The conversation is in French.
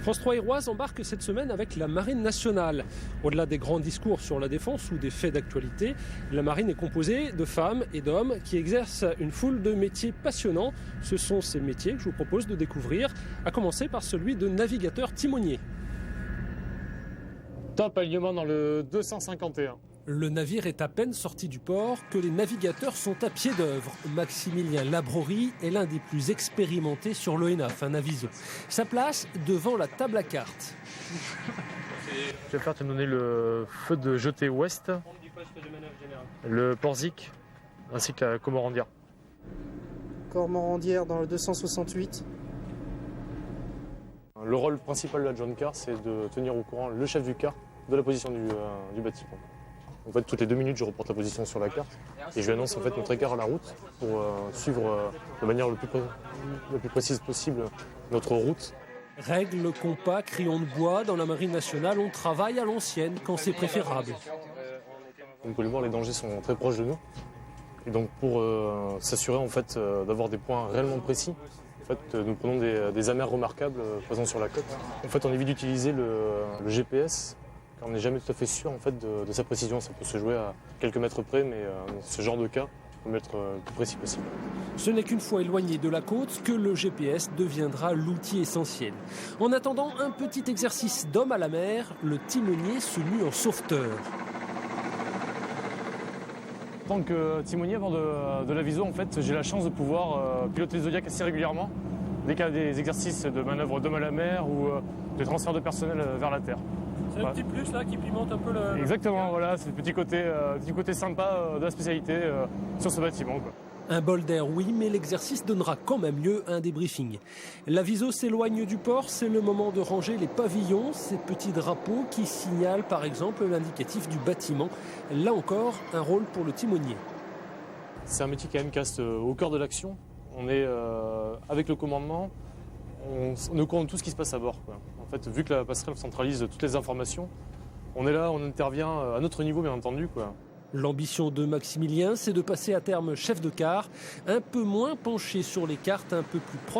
France 3 Héroise embarque cette semaine avec la Marine nationale. Au-delà des grands discours sur la défense ou des faits d'actualité, la Marine est composée de femmes et d'hommes qui exercent une foule de métiers passionnants. Ce sont ces métiers que je vous propose de découvrir, à commencer par celui de navigateur timonier. Top alignement dans le 251. Le navire est à peine sorti du port que les navigateurs sont à pied d'œuvre. Maximilien Labrory est l'un des plus expérimentés sur l'ONAF, un aviso. Sa place devant la table à cartes. Je vais faire te donner le feu de jetée ouest, le Porzic ainsi que la Cormorandière. Cormorandière dans le 268. Le rôle principal de la John Car, c'est de tenir au courant le chef du car de la position du bâtiment. En fait, toutes les 2 minutes, je reporte la position sur la carte et je lui annonce en fait notre écart à la route pour suivre de manière la plus précise possible notre route. Règles, compas, crayons de bois, dans la Marine nationale, on travaille à l'ancienne quand c'est préférable. Comme vous pouvez le voir, les dangers sont très proches de nous. Et donc pour s'assurer en fait d'avoir des points réellement précis, en fait, nous prenons des amers remarquables présents sur la côte. En fait, on évite d'utiliser le GPS. On n'est jamais tout à fait sûr en fait, de sa précision. Ça peut se jouer à quelques mètres près, mais dans ce genre de cas, il faut être le plus précis possible. Ce n'est qu'une fois éloigné de la côte que le GPS deviendra l'outil essentiel. En attendant un petit exercice d'homme à la mer, le timonier se mue en sauveteur. En tant que timonier à bord de l'aviso, en fait, j'ai la chance de pouvoir piloter le Zodiac assez régulièrement, dès qu'il y a des exercices de manœuvre d'homme à la mer ou de transfert de personnel vers la terre. C'est le petit plus là qui pimente un peu le... Exactement, voilà, c'est le petit côté sympa de la spécialité sur ce bâtiment, quoi. Un bol d'air, oui, mais l'exercice donnera quand même lieu à un débriefing. L'aviso s'éloigne du port, c'est le moment de ranger les pavillons, ces petits drapeaux qui signalent par exemple l'indicatif du bâtiment. Là encore, un rôle pour le timonier. C'est un métier quand même qui reste au cœur de l'action. On est avec le commandement, on est au courant de tout ce qui se passe à bord, quoi. En fait, vu que la passerelle centralise toutes les informations, on est là, on intervient à notre niveau bien entendu, quoi. L'ambition de Maximilien, c'est de passer à terme chef de car, un peu moins penché sur les cartes, un peu plus proche